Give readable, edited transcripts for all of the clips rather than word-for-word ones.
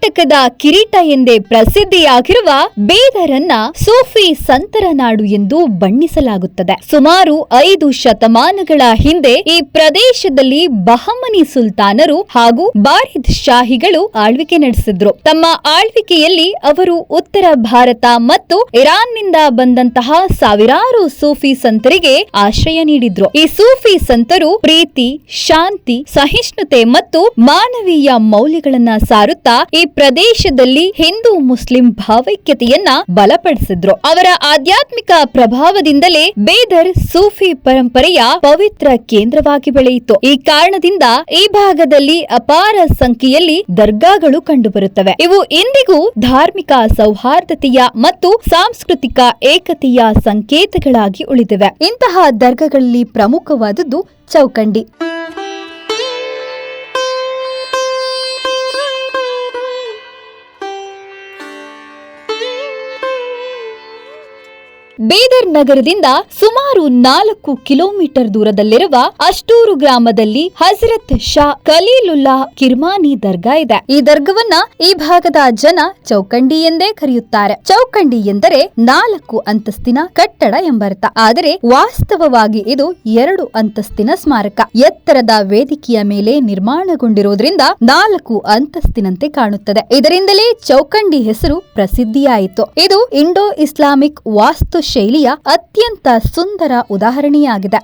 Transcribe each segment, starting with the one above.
ಕರ್ನಾಟಕದ ಕಿರೀಟ ಎಂದೇ ಪ್ರಸಿದ್ಧಿಯಾಗಿರುವ ಬೀದರನ್ನ ಸೂಫಿ ಸಂತರ ನಾಡು ಎಂದು ಬಣ್ಣಿಸಲಾಗುತ್ತದೆ. ಸುಮಾರು 5 ಶತಮಾನಗಳ ಹಿಂದೆ ಈ ಪ್ರದೇಶದಲ್ಲಿ ಬಹಮನಿ ಸುಲ್ತಾನರು ಹಾಗೂ ಬಾರಿದ್ ಶಾಹಿಗಳು ಆಳ್ವಿಕೆ ನಡೆಸಿದ್ರು. ತಮ್ಮ ಆಳ್ವಿಕೆಯಲ್ಲಿ ಅವರು ಉತ್ತರ ಭಾರತ ಮತ್ತು ಇರಾನ್ನಿಂದ ಬಂದಂತಹ ಸಾವಿರಾರು ಸೂಫಿ ಸಂತರಿಗೆ ಆಶ್ರಯ ನೀಡಿದ್ರು. ಈ ಸೂಫಿ ಸಂತರು ಪ್ರೀತಿ, ಶಾಂತಿ, ಸಹಿಷ್ಣುತೆ ಮತ್ತು ಮಾನವೀಯ ಮೌಲ್ಯಗಳನ್ನ ಸಾರುತ್ತಾ ಈ ಪ್ರದೇಶದಲ್ಲಿ ಹಿಂದೂ ಮುಸ್ಲಿಂ ಭಾವೈಕ್ಯತೆಯನ್ನ ಬಲಪಡಿಸಿದ್ರು. ಅವರ ಆಧ್ಯಾತ್ಮಿಕ ಪ್ರಭಾವದಿಂದಲೇ ಬೀದರ್ ಸೂಫಿ ಪರಂಪರೆಯ ಪವಿತ್ರ ಕೇಂದ್ರವಾಗಿ ಬೆಳೆಯಿತು. ಈ ಕಾರಣದಿಂದ ಈ ಭಾಗದಲ್ಲಿ ಅಪಾರ ಸಂಖ್ಯೆಯಲ್ಲಿ ದರ್ಗಾಗಳು ಕಂಡುಬರುತ್ತವೆ. ಇವು ಇಂದಿಗೂ ಧಾರ್ಮಿಕ ಸೌಹಾರ್ದತೆಯ ಮತ್ತು ಸಾಂಸ್ಕೃತಿಕ ಏಕತೆಯ ಸಂಕೇತಗಳಾಗಿ ಉಳಿದಿವೆ. ಇಂತಹ ದರ್ಗಾಗಳಲ್ಲಿ ಪ್ರಮುಖವಾದದ್ದು ಚೌಕಂಡಿ. ಬೀದರ್ ನಗರದಿಂದ ಸುಮಾರು 4 ಕಿಲೋಮೀಟರ್ ದೂರದಲ್ಲಿರುವ ಅಷ್ಟೂರು ಗ್ರಾಮದಲ್ಲಿ ಹಜರತ್ ಶಾ ಖಲೀಲುಲ್ಲಾ ಕಿರ್ಮಾನಿ ದರ್ಗಾ ಇದೆ. ಈ ದರ್ಗವನ್ನ ಈ ಭಾಗದ ಜನ ಚೌಕಂಡಿ ಎಂದೇ ಕರೆಯುತ್ತಾರೆ. ಚೌಕಂಡಿ ಎಂದರೆ 4 ಅಂತಸ್ತಿನ ಕಟ್ಟಡ ಎಂಬರ್ಥ. ಆದರೆ ವಾಸ್ತವವಾಗಿ ಇದು 2 ಅಂತಸ್ತಿನ ಸ್ಮಾರಕ. ಎತ್ತರದ ವೇದಿಕೆಯ ಮೇಲೆ ನಿರ್ಮಾಣಗೊಂಡಿರುವುದರಿಂದ 4 ಅಂತಸ್ತಿನಂತೆ ಕಾಣುತ್ತದೆ. ಇದರಿಂದಲೇ ಚೌಕಂಡಿ ಹೆಸರು ಪ್ರಸಿದ್ಧಿಯಾಯಿತು. ಇದು ಇಂಡೋ ಇಸ್ಲಾಮಿಕ್ ವಾಸ್ತು ಶೈಲಿಯ ಅತ್ಯಂತ ಸುಂದರ ಉದಾಹರಣೆಯಾಗಿದೆ.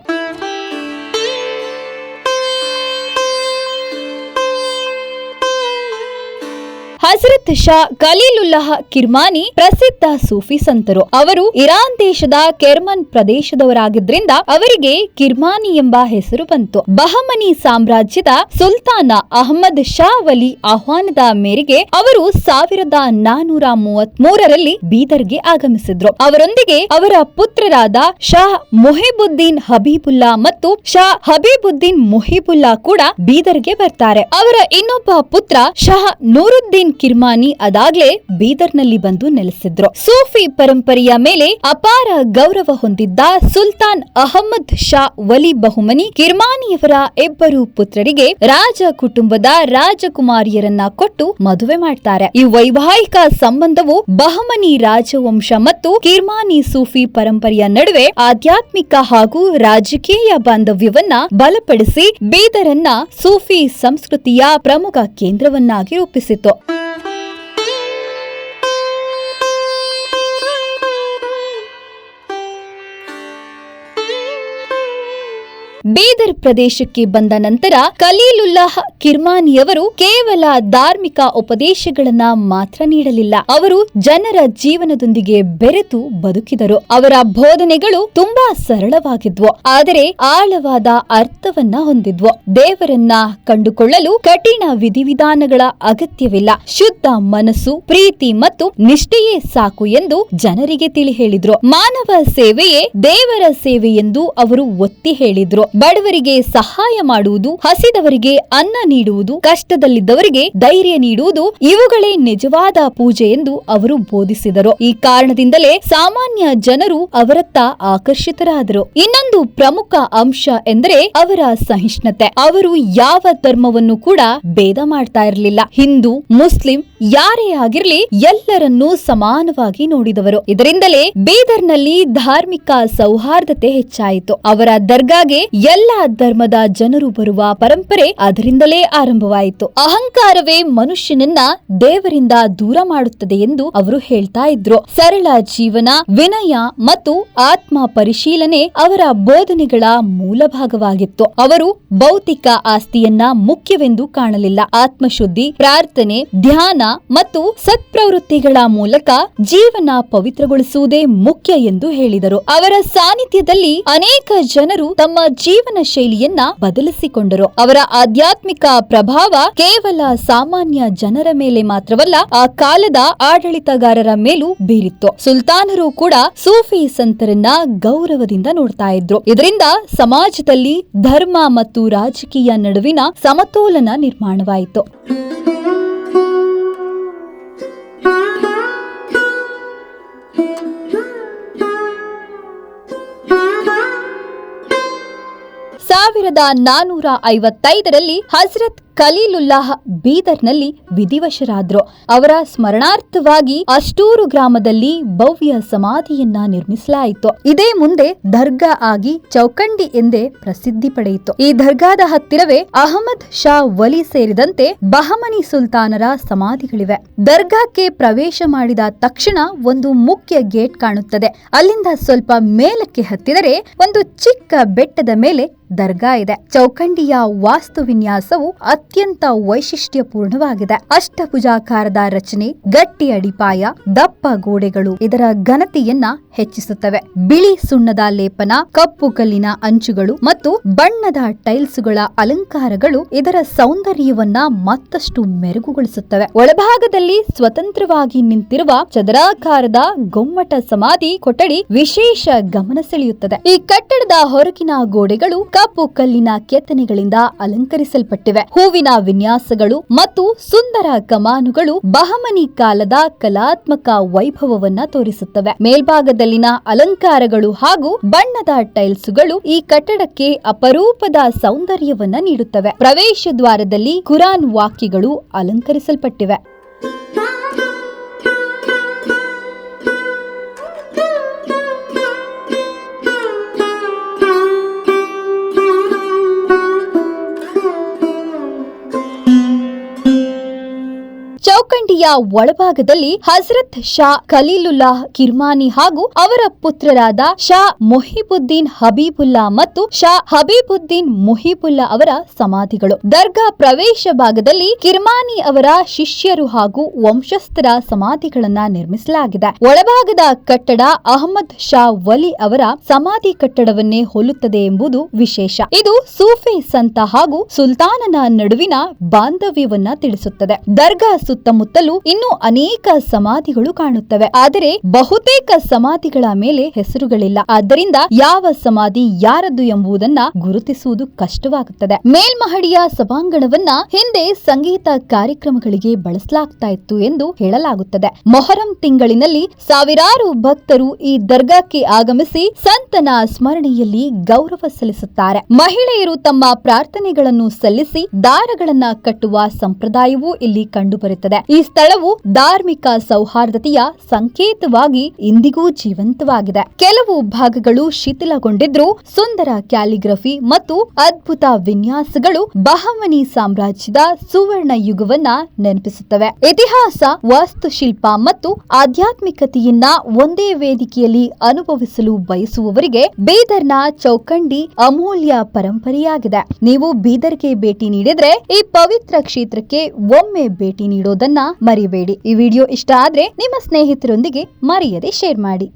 ಹಜರತ್ ಶಾ ಖಲೀಲುಲ್ಲಾಹ್ ಕಿರ್ಮಾನಿ ಪ್ರಸಿದ್ಧ ಸೂಫಿ ಸಂತರು. ಅವರು ಇರಾನ್ ದೇಶದ ಕೆರ್ಮನ್ ಪ್ರದೇಶದವರಾಗಿದ್ದರಿಂದ ಅವರಿಗೆ ಕಿರ್ಮಾನಿ ಎಂಬ ಹೆಸರು ಬಂತು. ಬಹಮನಿ ಸಾಮ್ರಾಜ್ಯದ ಸುಲ್ತಾನ ಅಹಮದ್ ಶಾ ವಲಿ ಆಹ್ವಾನದ ಮೇರೆಗೆ ಅವರು 1433ರಲ್ಲಿ ಬೀದರ್ಗೆ ಆಗಮಿಸಿದ್ರು. ಅವರೊಂದಿಗೆ ಅವರ ಪುತ್ರರಾದ ಶಾ ಮುಹಿಬುದ್ದೀನ್ ಹಬೀಬುಲ್ಲಾ ಮತ್ತು ಶಾ ಹಬೀಬುದ್ದೀನ್ ಮುಹಿಬುಲ್ಲಾ ಕೂಡ ಬೀದರ್ಗೆ ಬರ್ತಾರೆ. ಅವರ ಇನ್ನೊಬ್ಬ ಪುತ್ರ ಶಾ ನೂರುದ್ದೀನ್ ಕಿರ್ಮಾನಿ ಅದಾಗ್ಲೇ ಬೀದರ್ನಲ್ಲಿ ಬಂದು ನೆಲೆಸಿದ್ರು. ಸೂಫಿ ಪರಂಪರೆಯ ಮೇಲೆ ಅಪಾರ ಗೌರವ ಹೊಂದಿದ್ದ ಸುಲ್ತಾನ್ ಅಹಮದ್ ಶಾ ವಲಿ ಬಹುಮನಿ ಕಿರ್ಮಾನಿಯವರ 2 ಪುತ್ರರಿಗೆ ರಾಜ ಕುಟುಂಬದ ರಾಜಕುಮಾರಿಯರನ್ನ ಕೊಟ್ಟು ಮದುವೆ ಮಾಡ್ತಾರೆ. ಈ ವೈವಾಹಿಕ ಸಂಬಂಧವು ಬಹಮನಿ ರಾಜವಂಶ ಮತ್ತು ಕಿರ್ಮಾನಿ ಸೂಫಿ ಪರಂಪರೆಯ ನಡುವೆ ಆಧ್ಯಾತ್ಮಿಕ ಹಾಗೂ ರಾಜಕೀಯ ಬಾಂಧವ್ಯವನ್ನ ಬಲಪಡಿಸಿ ಬೀದರನ್ನ ಸೂಫಿ ಸಂಸ್ಕೃತಿಯ ಪ್ರಮುಖ ಕೇಂದ್ರವನ್ನಾಗಿ ರೂಪಿಸಿತು. ಬೀದರ್ ಪ್ರದೇಶಕ್ಕೆ ಬಂದ ನಂತರ ಖಲೀಲುಲ್ಲಾಹ್ ಕಿರ್ಮಾನಿಯವರು ಕೇವಲ ಧಾರ್ಮಿಕ ಉಪದೇಶಗಳನ್ನ ಮಾತ್ರ ನೀಡಲಿಲ್ಲ. ಅವರು ಜನರ ಜೀವನದೊಂದಿಗೆ ಬೆರೆತು ಬದುಕಿದರು. ಅವರ ಬೋಧನೆಗಳು ತುಂಬಾ ಸರಳವಾಗಿದ್ವು, ಆದರೆ ಆಳವಾದ ಅರ್ಥವನ್ನ ಹೊಂದಿದ್ವು. ದೇವರನ್ನ ಕಂಡುಕೊಳ್ಳಲು ಕಠಿಣ ವಿಧಿವಿಧಾನಗಳ ಅಗತ್ಯವಿಲ್ಲ. ಶುದ್ಧ ಮನಸ್ಸು, ಪ್ರೀತಿ ಮತ್ತು ನಿಷ್ಠೆಯೇ ಸಾಕು ಎಂದು ಜನರಿಗೆ ತಿಳಿ ಹೇಳಿದ್ರು. ಮಾನವ ಸೇವೆಯೇ ದೇವರ ಸೇವೆ ಎಂದು ಅವರು ಒತ್ತಿ ಹೇಳಿದ್ರು. ಬಡವರಿಗೆ ಸಹಾಯ ಮಾಡುವುದು, ಹಸಿದವರಿಗೆ ಅನ್ನ ನೀಡುವುದು, ಕಷ್ಟದಲ್ಲಿದ್ದವರಿಗೆ ಧೈರ್ಯ ನೀಡುವುದು ಇವುಗಳೇ ನಿಜವಾದ ಪೂಜೆ ಎಂದು ಅವರು ಬೋಧಿಸಿದರು. ಈ ಕಾರಣದಿಂದಲೇ ಸಾಮಾನ್ಯ ಜನರು ಅವರತ್ತ ಆಕರ್ಷಿತರಾದರು. ಇನ್ನೊಂದು ಪ್ರಮುಖ ಅಂಶ ಎಂದರೆ ಅವರ ಸಹಿಷ್ಣುತೆ. ಅವರು ಯಾವ ಧರ್ಮವನ್ನು ಕೂಡ ಭೇದ ಮಾಡ್ತಾ ಇರಲಿಲ್ಲ. ಹಿಂದೂ, ಮುಸ್ಲಿಂ ಯಾರೇ ಆಗಿರ್ಲಿ ಎಲ್ಲರನ್ನೂ ಸಮಾನವಾಗಿ ನೋಡಿದವರು. ಇದರಿಂದಲೇ ಬೀದರ್ನಲ್ಲಿ ಧಾರ್ಮಿಕ ಸೌಹಾರ್ದತೆ ಹೆಚ್ಚಾಯಿತು. ಅವರ ದರ್ಗಾಗೆ ಎಲ್ಲಾ ಧರ್ಮದ ಜನರು ಬರುವ ಪರಂಪರೆ ಅದರಿಂದಲೇ ಆರಂಭವಾಯಿತು. ಅಹಂಕಾರವೇ ಮನುಷ್ಯನನ್ನ ದೇವರಿಂದ ದೂರ ಮಾಡುತ್ತದೆ ಎಂದು ಅವರು ಹೇಳ್ತಾ ಇದ್ರು. ಸರಳ ಜೀವನ, ವಿನಯ ಮತ್ತು ಆತ್ಮ ಪರಿಶೀಲನೆ ಅವರ ಬೋಧನೆಗಳ ಮೂಲ ಭಾಗವಾಗಿತ್ತು. ಅವರು ಭೌತಿಕ ಆಸ್ತಿಯನ್ನ ಮುಖ್ಯವೆಂದು ಕಾಣಲಿಲ್ಲ. ಆತ್ಮಶುದ್ಧಿ, ಪ್ರಾರ್ಥನೆ, ಧ್ಯಾನ ಮತ್ತು ಸತ್ಪ್ರವೃತ್ತಿಗಳ ಮೂಲಕ ಜೀವನ ಪವಿತ್ರಗೊಳಿಸುವುದೇ ಮುಖ್ಯ ಎಂದು ಹೇಳಿದರು. ಅವರ ಸಾನ್ನಿಧ್ಯದಲ್ಲಿ ಅನೇಕ ಜನರು ತಮ್ಮ ಜೀವನ ಶೈಲಿಯನ್ನ ಬದಲಿಸಿಕೊಂಡರು. ಅವರ ಆಧ್ಯಾತ್ಮಿಕ ಪ್ರಭಾವ ಕೇವಲ ಸಾಮಾನ್ಯ ಜನರ ಮೇಲೆ ಮಾತ್ರವಲ್ಲ, ಆ ಕಾಲದ ಆಡಳಿತಗಾರರ ಮೇಲೂ ಬೀರಿತ್ತು. ಸುಲ್ತಾನರು ಕೂಡ ಸೂಫಿ ಸಂತರನ್ನ ಗೌರವದಿಂದ ನೋಡ್ತಾ ಇದ್ರು. ಇದರಿಂದ ಸಮಾಜದಲ್ಲಿ ಧರ್ಮ ಮತ್ತು ರಾಜಕೀಯ ನಡುವಿನ ಸಮತೋಲನ ನಿರ್ಮಾಣವಾಯಿತು. ರಲ್ಲಿ ಹಜರತ್ ಖಲೀಲುಲ್ಲಾಹ್ ಬೀದರ್ನಲ್ಲಿ ವಿಧಿವಶರಾದ್ರು. ಅವರ ಸ್ಮರಣಾರ್ಥವಾಗಿ ಅಷ್ಟೂರು ಗ್ರಾಮದಲ್ಲಿ ಭವ್ಯ ಸಮಾಧಿಯನ್ನ ನಿರ್ಮಿಸಲಾಯಿತು. ಇದೇ ಮುಂದೆ ದರ್ಗಾ ಆಗಿ ಚೌಕಂಡಿ ಎಂದೇ ಪ್ರಸಿದ್ಧಿ ಪಡೆಯಿತು. ಈ ದರ್ಗಾದ ಹತ್ತಿರವೇ ಅಹಮದ್ ಶಾ ವಲಿ ಸೇರಿದಂತೆ ಬಹಮನಿ ಸುಲ್ತಾನರ ಸಮಾಧಿಗಳಿವೆ. ದರ್ಗಾಕ್ಕೆ ಪ್ರವೇಶ ಮಾಡಿದ ತಕ್ಷಣ ಒಂದು ಮುಖ್ಯ ಗೇಟ್ ಕಾಣುತ್ತದೆ. ಅಲ್ಲಿಂದ ಸ್ವಲ್ಪ ಮೇಲಕ್ಕೆ ಹತ್ತಿದರೆ ಒಂದು ಚಿಕ್ಕ ಬೆಟ್ಟದ ಮೇಲೆ ದರ್ಗಾ ಇದೆ. ಚೌಕಂಡಿಯ ವಾಸ್ತು ವಿನ್ಯಾಸವು ಅತ್ಯಂತ ವೈಶಿಷ್ಟ್ಯಪೂರ್ಣವಾಗಿದೆ. ಅಷ್ಟಭುಜಾಕಾರದ ರಚನೆ, ಗಟ್ಟಿ ಅಡಿಪಾಯ, ದಪ್ಪ ಗೋಡೆಗಳು ಇದರ ಘನತೆಯನ್ನ ಹೆಚ್ಚಿಸುತ್ತವೆ. ಬಿಳಿ ಸುಣ್ಣದ ಲೇಪನ, ಕಪ್ಪು ಕಲ್ಲಿನ ಅಂಚುಗಳು ಮತ್ತು ಬಣ್ಣದ ಟೈಲ್ಸ್ಗಳ ಅಲಂಕಾರಗಳು ಇದರ ಸೌಂದರ್ಯವನ್ನ ಮತ್ತಷ್ಟು ಮೆರುಗುಗೊಳಿಸುತ್ತವೆ. ಒಳಭಾಗದಲ್ಲಿ ಸ್ವತಂತ್ರವಾಗಿ ನಿಂತಿರುವ ಚದರಾಕಾರದ ಗೊಮ್ಮಟ ಸಮಾಧಿ ಕೊಠಡಿ ವಿಶೇಷ ಗಮನ ಸೆಳೆಯುತ್ತದೆ. ಈ ಕಟ್ಟಡದ ಹೊರಗಿನ ಗೋಡೆಗಳು ಕಪ್ಪು ಕಲ್ಲಿನ ಕೆತ್ತನೆಗಳಿಂದ ಅಲಂಕರಿಸಲ್ಪಟ್ಟಿವೆ. ಹೂವಿನ ವಿನ್ಯಾಸಗಳು ಮತ್ತು ಸುಂದರ ಕಮಾನುಗಳು ಬಹಮನಿ ಕಾಲದ ಕಲಾತ್ಮಕ ವೈಭವವನ್ನ ತೋರಿಸುತ್ತವೆ. ಮೇಲ್ಭಾಗದಲ್ಲಿನ ಅಲಂಕಾರಗಳು ಹಾಗೂ ಬಣ್ಣದ ಟೈಲ್ಸ್ಗಳು ಈ ಕಟ್ಟಡಕ್ಕೆ ಅಪರೂಪದ ಸೌಂದರ್ಯವನ್ನ ನೀಡುತ್ತವೆ. ಪ್ರವೇಶ ದ್ವಾರದಲ್ಲಿ ಕುರಾನ್ ವಾಕ್ಯಗಳು ಅಲಂಕರಿಸಲ್ಪಟ್ಟಿವೆ. ಚೌಕಂಡಿಯ ಒಳಭಾಗದಲ್ಲಿ ಹಜರತ್ ಶಾ ಖಲೀಲುಲ್ಲಾಹ್ ಕಿರ್ಮಾನಿ ಹಾಗೂ ಅವರ ಪುತ್ರರಾದ ಶಾ ಮುಹಿಬುದ್ದೀನ್ ಹಬೀಬುಲ್ಲಾ ಮತ್ತು ಶಾ ಹಬೀಬುದ್ದೀನ್ ಮುಹಿಬುಲ್ಲಾ ಅವರ ಸಮಾಧಿಗಳು. ದರ್ಗಾ ಪ್ರವೇಶ ಭಾಗದಲ್ಲಿ ಕಿರ್ಮಾನಿ ಅವರ ಶಿಷ್ಯರು ಹಾಗೂ ವಂಶಸ್ಥರ ಸಮಾಧಿಗಳನ್ನ ನಿರ್ಮಿಸಲಾಗಿದೆ. ಒಳಭಾಗದ ಕಟ್ಟಡ ಅಹಮದ್ ಶಾ ವಲಿ ಅವರ ಸಮಾಧಿ ಕಟ್ಟಡವನ್ನೇ ಹೋಲುತ್ತದೆ ಎಂಬುದು ವಿಶೇಷ. ಇದು ಸೂಫಿ ಸಂತ ಹಾಗೂ ಸುಲ್ತಾನನ ನಡುವಿನ ಬಾಂಧವ್ಯವನ್ನ ತಿಳಿಸುತ್ತದೆ. ದರ್ಗಾ ಸುತ್ತಮುತ್ತಲೂ ಇನ್ನೂ ಅನೇಕ ಸಮಾಧಿಗಳು ಕಾಣುತ್ತವೆ. ಆದರೆ ಬಹುತೇಕ ಸಮಾಧಿಗಳ ಮೇಲೆ ಹೆಸರುಗಳಿಲ್ಲ. ಆದ್ದರಿಂದ ಯಾವ ಸಮಾಧಿ ಯಾರದ್ದು ಎಂಬುದನ್ನ ಗುರುತಿಸುವುದು ಕಷ್ಟವಾಗುತ್ತದೆ. ಮೇಲ್ಮಹಡಿಯ ಸಭಾಂಗಣವನ್ನ ಹಿಂದೆ ಸಂಗೀತ ಕಾರ್ಯಕ್ರಮಗಳಿಗೆ ಬಳಸಲಾಗ್ತಾ ಇತ್ತು ಎಂದು ಹೇಳಲಾಗುತ್ತದೆ. ಮೊಹರಂ ತಿಂಗಳಿನಲ್ಲಿ ಸಾವಿರಾರು ಭಕ್ತರು ಈ ದರ್ಗಾಕ್ಕೆ ಆಗಮಿಸಿ ಸಂತನ ಸ್ಮರಣೆಯಲ್ಲಿ ಗೌರವ ಸಲ್ಲಿಸುತ್ತಾರೆ. ಮಹಿಳೆಯರು ತಮ್ಮ ಪ್ರಾರ್ಥನೆಗಳನ್ನು ಸಲ್ಲಿಸಿ ದಾರಗಳನ್ನ ಕಟ್ಟುವ ಸಂಪ್ರದಾಯವೂ ಇಲ್ಲಿ ಕಂಡುಬರುತ್ತದೆ. ಈ ಸ್ಥಳವು ಧಾರ್ಮಿಕ ಸೌಹಾರ್ದತೆಯ ಸಂಕೇತವಾಗಿ ಇಂದಿಗೂ ಜೀವಂತವಾಗಿದೆ. ಕೆಲವು ಭಾಗಗಳು ಶಿಥಿಲಗೊಂಡಿದ್ರೂ ಸುಂದರ ಕ್ಯಾಲಿಗ್ರಫಿ ಮತ್ತು ಅದ್ಭುತ ವಿನ್ಯಾಸಗಳು ಬಹಮನಿ ಸಾಮ್ರಾಜ್ಯದ ಸುವರ್ಣ ಯುಗವನ್ನ ನೆನಪಿಸುತ್ತವೆ. ಇತಿಹಾಸ, ವಾಸ್ತುಶಿಲ್ಪ ಮತ್ತು ಆಧ್ಯಾತ್ಮಿಕತೆಯನ್ನ ಒಂದೇ ವೇದಿಕೆಯಲ್ಲಿ ಅನುಭವಿಸಲು ಬಯಸುವವರಿಗೆ ಬೀದರ್ನ ಚೌಕಂಡಿ ಅಮೂಲ್ಯ ಪರಂಪರೆಯಾಗಿದೆ. ನೀವು ಬೀದರ್ಗೆ ಭೇಟಿ ನೀಡಿದ್ರೆ ಈ ಪವಿತ್ರ ಕ್ಷೇತ್ರಕ್ಕೆ ಒಮ್ಮೆ ಭೇಟಿ ನೀಡೋದನ್ನ ಮರಿಬೇಡಿ. ಈ ವಿಡಿಯೋ ಇಷ್ಟ ಆದ್ರೆ ನಿಮ್ಮ ಸ್ನೇಹಿತರೊಂದಿಗೆ ಮರೆಯದೆ ಶೇರ್ ಮಾಡಿ.